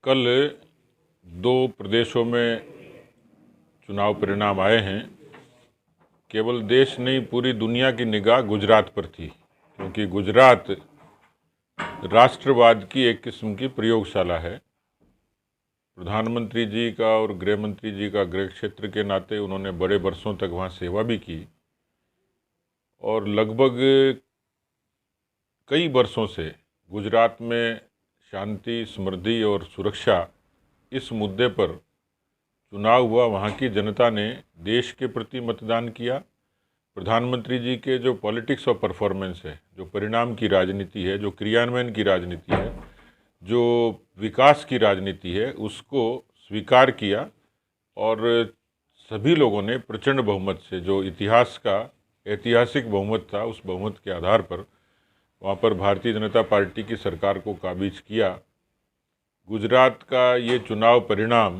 कल दो प्रदेशों में चुनाव परिणाम आए हैं। केवल देश नहीं, पूरी दुनिया की निगाह गुजरात पर थी, क्योंकि गुजरात राष्ट्रवाद की एक किस्म की प्रयोगशाला है। प्रधानमंत्री जी का और गृह मंत्री जी का गृह क्षेत्र के नाते उन्होंने बड़े वर्षों तक वहाँ सेवा भी की और लगभग कई वर्षों से गुजरात में शांति, समृद्धि और सुरक्षा इस मुद्दे पर चुनाव हुआ। वहाँ की जनता ने देश के प्रति मतदान किया। प्रधानमंत्री जी के जो पॉलिटिक्स ऑफ परफॉर्मेंस है, जो परिणाम की राजनीति है, जो क्रियान्वयन की राजनीति है, जो विकास की राजनीति है, उसको स्वीकार किया और सभी लोगों ने प्रचंड बहुमत से, जो इतिहास का ऐतिहासिक बहुमत था, उस बहुमत के आधार पर वहाँ पर भारतीय जनता पार्टी की सरकार को काबिज किया। गुजरात का ये चुनाव परिणाम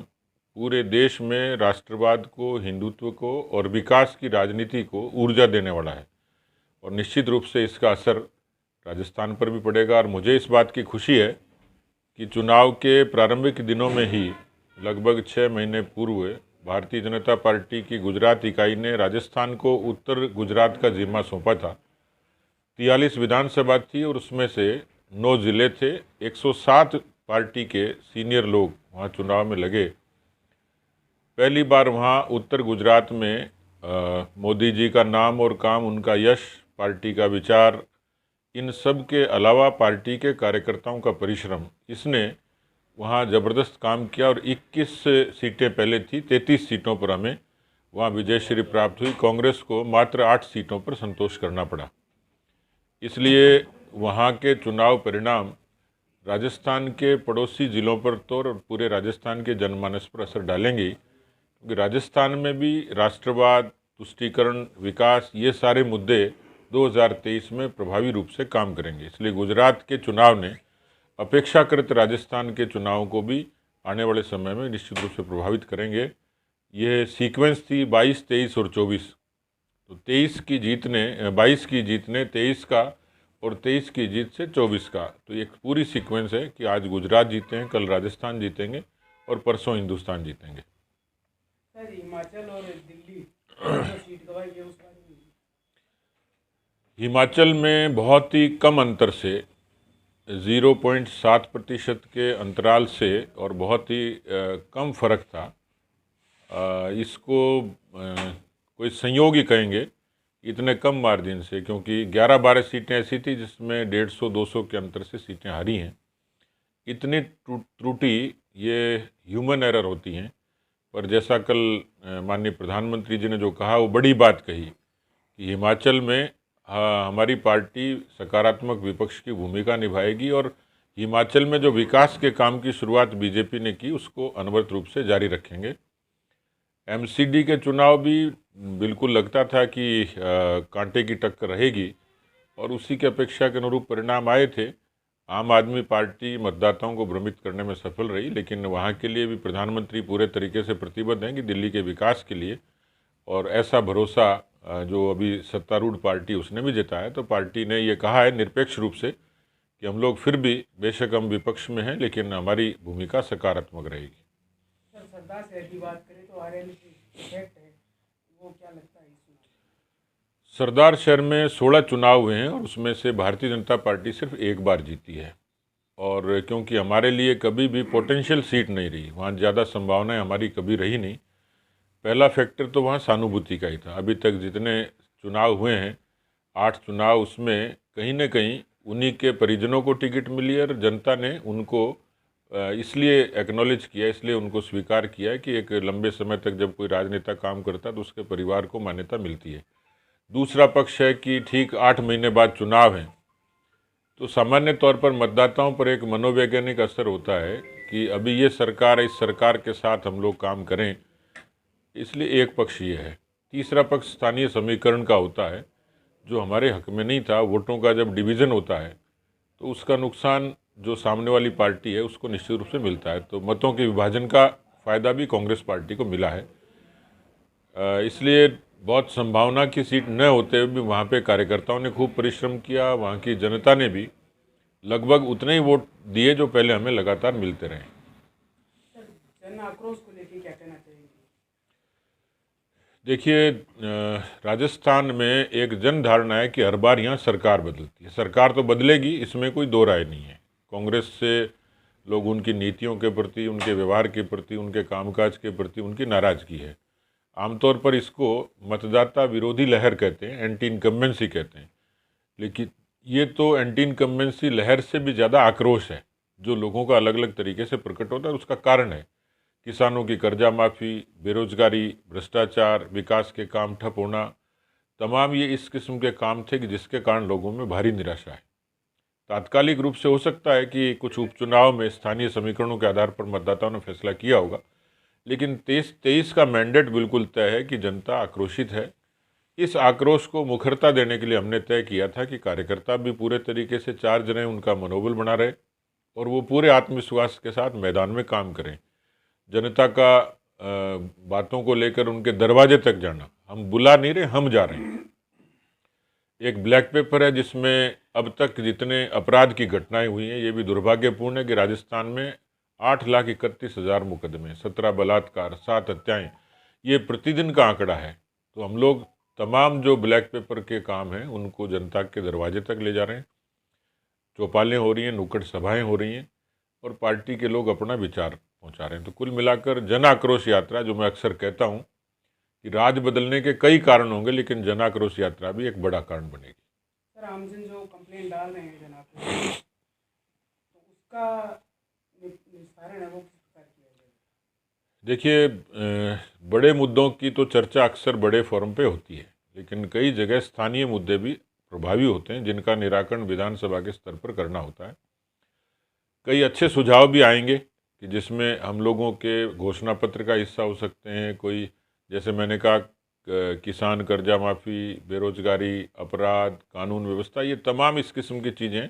पूरे देश में राष्ट्रवाद को, हिंदुत्व को और विकास की राजनीति को ऊर्जा देने वाला है और निश्चित रूप से इसका असर राजस्थान पर भी पड़ेगा। और मुझे इस बात की खुशी है कि चुनाव के प्रारंभिक दिनों में ही, लगभग 6 महीने पूर्व, भारतीय जनता पार्टी की गुजरात इकाई ने राजस्थान को उत्तर गुजरात का जिम्मा सौंपा था। 43 विधानसभा थी और उसमें से 9 जिले थे। 107 पार्टी के सीनियर लोग वहाँ चुनाव में लगे। पहली बार वहाँ उत्तर गुजरात में मोदी जी का नाम और काम, उनका यश, पार्टी का विचार, इन सब के अलावा पार्टी के कार्यकर्ताओं का परिश्रम, इसने वहाँ ज़बरदस्त काम किया और 21 सीटें पहले थी, 33 सीटों पर हमें वहाँ विजयश्री प्राप्त हुई। कांग्रेस को मात्र 8 सीटों पर संतोष करना पड़ा। इसलिए वहाँ के चुनाव परिणाम राजस्थान के पड़ोसी ज़िलों पर तो और पूरे राजस्थान के जनमानस पर असर डालेंगे, क्योंकि राजस्थान में भी राष्ट्रवाद, तुष्टीकरण, विकास, ये सारे मुद्दे 2023 में प्रभावी रूप से काम करेंगे। इसलिए गुजरात के चुनाव ने अपेक्षाकृत राजस्थान के चुनावों को भी आने वाले समय में निश्चित रूप से प्रभावित करेंगे। ये सीक्वेंस थी 22, 23 और 24। तो 22 की जीत ने 23 का और 23 की जीत से 24 का, तो एक पूरी सीक्वेंस है कि आज गुजरात जीते हैं, कल राजस्थान जीतेंगे और परसों हिंदुस्तान जीतेंगे। सर, हिमाचल और दिल्ली सीट गवाई है, उस बारे में? हिमाचल में बहुत ही कम अंतर से 0.7% के अंतराल से और बहुत ही कम फर्क था। इसको कोई संयोग ही कहेंगे इतने कम मार्जिन से, क्योंकि 11-12 सीटें ऐसी थी जिसमें 150-200 के अंतर से सीटें हारी हैं। इतनी त्रुटि ये ह्यूमन एरर होती हैं, पर जैसा कल माननीय प्रधानमंत्री जी ने जो कहा, वो बड़ी बात कही कि हिमाचल में हमारी पार्टी सकारात्मक विपक्ष की भूमिका निभाएगी और हिमाचल में जो विकास के काम की शुरुआत बीजेपी ने की, उसको अनवरत रूप से जारी रखेंगे। एमसीडी के चुनाव भी बिल्कुल लगता था कि कांटे की टक्कर रहेगी और उसी की अपेक्षा के अनुरूप परिणाम आए थे। आम आदमी पार्टी मतदाताओं को भ्रमित करने में सफल रही, लेकिन वहाँ के लिए भी प्रधानमंत्री पूरे तरीके से प्रतिबद्ध हैं कि दिल्ली के विकास के लिए, और ऐसा भरोसा जो अभी सत्तारूढ़ पार्टी उसने भी जताया। तो पार्टी ने ये कहा है निरपेक्ष रूप से कि हम लोग फिर भी, बेशक हम विपक्ष में हैं, लेकिन हमारी भूमिका सकारात्मक रहेगी। सर, सरदार शहर की बात करें तो आरएल इफेक्ट है, वो क्या लगता है इसमें? सरदार शहर में 16 चुनाव हुए हैं और उसमें से भारतीय जनता पार्टी सिर्फ एक बार जीती है। और क्योंकि हमारे लिए कभी भी पोटेंशियल सीट नहीं रही, वहाँ ज़्यादा संभावनाएं हमारी कभी रही नहीं। पहला फैक्टर तो वहाँ सहानुभूति का ही था। अभी तक जितने चुनाव हुए हैं, 8 चुनाव, उसमें कहीं न कहीं उन्हीं के परिजनों को टिकट मिली और जनता ने उनको इसलिए एक्नॉलेज किया, इसलिए उनको स्वीकार किया है कि एक लंबे समय तक जब कोई राजनेता काम करता है तो उसके परिवार को मान्यता मिलती है। दूसरा पक्ष है कि ठीक 8 महीने बाद चुनाव हैं, तो सामान्य तौर पर मतदाताओं पर एक मनोवैज्ञानिक असर होता है कि अभी ये सरकार है, इस सरकार के साथ हम लोग काम करें, इसलिए एक पक्ष ये है। तीसरा पक्ष स्थानीय समीकरण का होता है, जो हमारे हक में नहीं था। वोटों का जब डिवीज़न होता है तो उसका नुकसान जो सामने वाली पार्टी है उसको निश्चित रूप से मिलता है। तो मतों के विभाजन का फ़ायदा भी कांग्रेस पार्टी को मिला है। इसलिए बहुत संभावना की सीट न होते हुए भी वहाँ पे कार्यकर्ताओं ने खूब परिश्रम किया, वहाँ की जनता ने भी लगभग उतने ही वोट दिए जो पहले हमें लगातार मिलते रहे। आक्रोश को लेकर क्या कहना चाहेंगे? देखिए, राजस्थान में एक जन धारणा है कि हर बार यहाँ सरकार बदलती है। सरकार तो बदलेगी, इसमें कोई दो राय नहीं है। कांग्रेस से लोग उनकी नीतियों के प्रति, उनके व्यवहार के प्रति, उनके कामकाज के प्रति उनकी नाराज़गी है। आमतौर पर इसको मतदाता विरोधी लहर कहते हैं, एंटी इनकम्बेंसी कहते हैं। लेकिन ये तो एंटी इनकम्बेंसी लहर से भी ज़्यादा आक्रोश है, जो लोगों का अलग अलग तरीके से प्रकट होता है। उसका कारण है किसानों की कर्जा माफ़ी, बेरोजगारी, भ्रष्टाचार, विकास के काम ठप होना। तमाम ये इस किस्म के काम थे कि जिसके कारण लोगों में भारी निराशा है। तात्कालिक रूप से हो सकता है कि कुछ उपचुनाव में स्थानीय समीकरणों के आधार पर मतदाताओं ने फैसला किया होगा, लेकिन 23 का मैंडेट बिल्कुल तय है कि जनता आक्रोशित है। इस आक्रोश को मुखरता देने के लिए हमने तय किया था कि कार्यकर्ता भी पूरे तरीके से चार्ज रहें, उनका मनोबल बना रहे और वो पूरे आत्मविश्वास के साथ मैदान में काम करें। जनता का बातों को लेकर उनके दरवाजे तक जाना, हम बुला नहीं रहे, हम जा रहे हैं। एक ब्लैक पेपर है जिसमें अब तक जितने अपराध की घटनाएं हुई हैं, ये भी दुर्भाग्यपूर्ण है कि राजस्थान में 8,31,000 मुकदमे, 17 बलात्कार, 7 हत्याएं, ये प्रतिदिन का आंकड़ा है। तो हम लोग तमाम जो ब्लैक पेपर के काम हैं उनको जनता के दरवाजे तक ले जा रहे हैं। चौपालें हो रही हैं, नुक्कड़ सभाएं हो रही हैं और पार्टी के लोग अपना विचार पहुंचा रहे हैं। तो कुल मिलाकर जन आक्रोश यात्रा, जो मैं अक्सर कहता हूं कि राज बदलने के कई कारण होंगे, लेकिन जन आक्रोश यात्रा भी एक बड़ा कारण बनेगी। सर, आमजन जो कंप्लेंट डाल रहे हैं जन आक्रोश, तो उसका निस्तारण है वो किस प्रकार किया जाएगा? देखिए, बड़े मुद्दों की तो चर्चा अक्सर बड़े फोरम पे होती है, लेकिन कई जगह स्थानीय मुद्दे भी प्रभावी होते हैं जिनका निराकरण विधानसभा के स्तर पर करना होता है। कई अच्छे सुझाव भी आएंगे कि जिसमें हम लोगों के घोषणा पत्र का हिस्सा हो सकते हैं। कोई, जैसे मैंने कहा, किसान कर्जा माफ़ी, बेरोजगारी, अपराध, कानून व्यवस्था, ये तमाम इस किस्म की चीज़ें।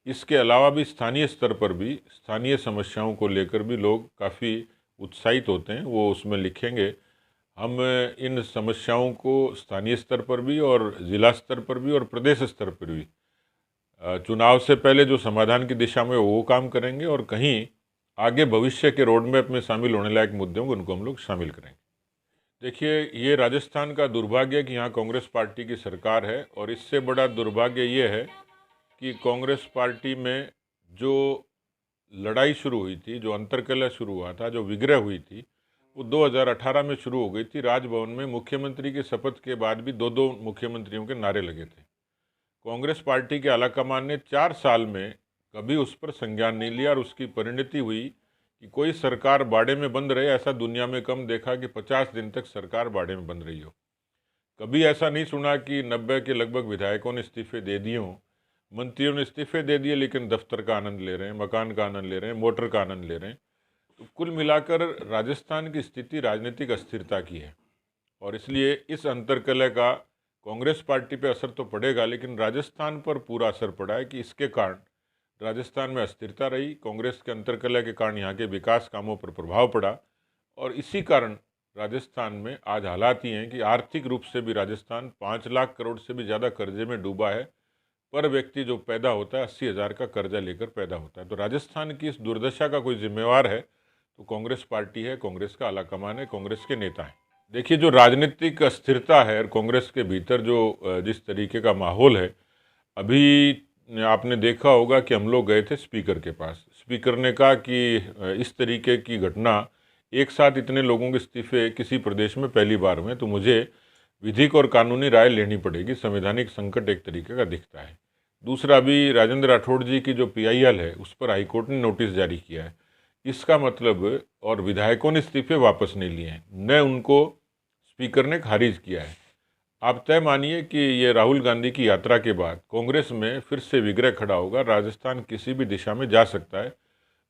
इसके अलावा भी स्थानीय स्तर पर भी स्थानीय समस्याओं को लेकर भी लोग काफ़ी उत्साहित होते हैं, वो उसमें लिखेंगे। हम इन समस्याओं को स्थानीय स्तर पर भी और ज़िला स्तर पर भी और प्रदेश स्तर पर भी चुनाव से पहले जो समाधान की दिशा में वो काम करेंगे, और कहीं आगे भविष्य के रोड मैप में शामिल होने लायक मुद्दों को उनको हम लोग शामिल करेंगे। देखिए, ये राजस्थान का दुर्भाग्य है कि यहाँ कांग्रेस पार्टी की सरकार है, और इससे बड़ा दुर्भाग्य ये है कि कांग्रेस पार्टी में जो लड़ाई शुरू हुई थी, जो अंतर्कलह शुरू हुआ था, जो विग्रह हुई थी, वो 2018 में शुरू हो गई थी। राजभवन में मुख्यमंत्री की शपथ के बाद भी दो दो मुख्यमंत्रियों के नारे लगे थे। कांग्रेस पार्टी के आलाकमान ने 4 साल में कभी उस पर संज्ञान नहीं लिया, और उसकी परिणति हुई कि कोई सरकार बाड़े में बंद रहे। ऐसा दुनिया में कम देखा कि 50 दिन तक सरकार बाड़े में बंद रही हो। कभी ऐसा नहीं सुना कि 90 के लगभग विधायकों ने इस्तीफे दे दिए हों, मंत्रियों ने इस्तीफे दे दिए, लेकिन दफ्तर का आनंद ले रहे हैं, मकान का आनंद ले रहे हैं, मोटर का आनंद ले रहे हैं। तो कुल मिलाकर राजस्थान की स्थिति राजनीतिक अस्थिरता की है, और इसलिए इस अंतर्कलह का कांग्रेस पार्टी पे असर तो पड़ेगा, लेकिन राजस्थान पर पूरा असर पड़ा है कि इसके कारण राजस्थान में अस्थिरता रही। कांग्रेस के अंतर्कलह के कारण यहाँ के विकास कामों पर प्रभाव पड़ा, और इसी कारण राजस्थान में आज हालात ये हैं कि आर्थिक रूप से भी राजस्थान 5 लाख करोड़ से भी ज़्यादा कर्जे में डूबा है। पर व्यक्ति जो पैदा होता है 80,000 का कर्जा लेकर पैदा होता है। तो राजस्थान की इस दुर्दशा का कोई जिम्मेवार है तो कांग्रेस पार्टी है, कांग्रेस का आलाकमान है, कांग्रेस के नेता हैं। देखिए, जो राजनीतिक अस्थिरता है और कांग्रेस के भीतर जो जिस तरीके का माहौल है, अभी आपने देखा होगा कि हम लोग गए थे स्पीकर के पास। स्पीकर ने कहा कि इस तरीके की घटना, एक साथ इतने लोगों के इस्तीफे किसी प्रदेश में पहली बार हुए, तो मुझे विधिक और कानूनी राय लेनी पड़ेगी। संवैधानिक संकट एक तरीके का दिखता है। दूसरा, अभी राजेंद्र राठौड़ जी की जो PIL है उस पर हाईकोर्ट ने नोटिस जारी किया है। इसका मतलब, और विधायकों ने इस्तीफे वापस नहीं लिए हैं, न उनको स्पीकर ने खारिज किया है। आप तय मानिए कि ये राहुल गांधी की यात्रा के बाद कांग्रेस में फिर से विग्रह खड़ा होगा। राजस्थान किसी भी दिशा में जा सकता है।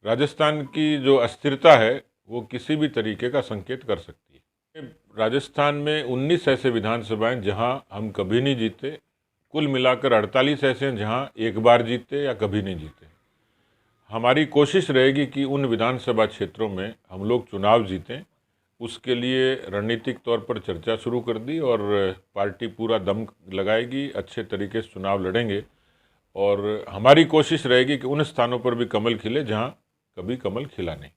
राजस्थान की जो अस्थिरता है वो किसी भी तरीके का संकेत कर सकती है। राजस्थान में 19 ऐसे विधानसभाएं जहां हम कभी नहीं जीते, कुल मिलाकर 48 ऐसे हैं जहां एक बार जीते या कभी नहीं जीते। हमारी कोशिश रहेगी कि उन विधानसभा क्षेत्रों में हम लोग चुनाव जीतें। उसके लिए रणनीतिक तौर पर चर्चा शुरू कर दी, और पार्टी पूरा दम लगाएगी, अच्छे तरीके से चुनाव लड़ेंगे, और हमारी कोशिश रहेगी कि उन स्थानों पर भी कमल खिले जहां कभी कमल खिला नहीं।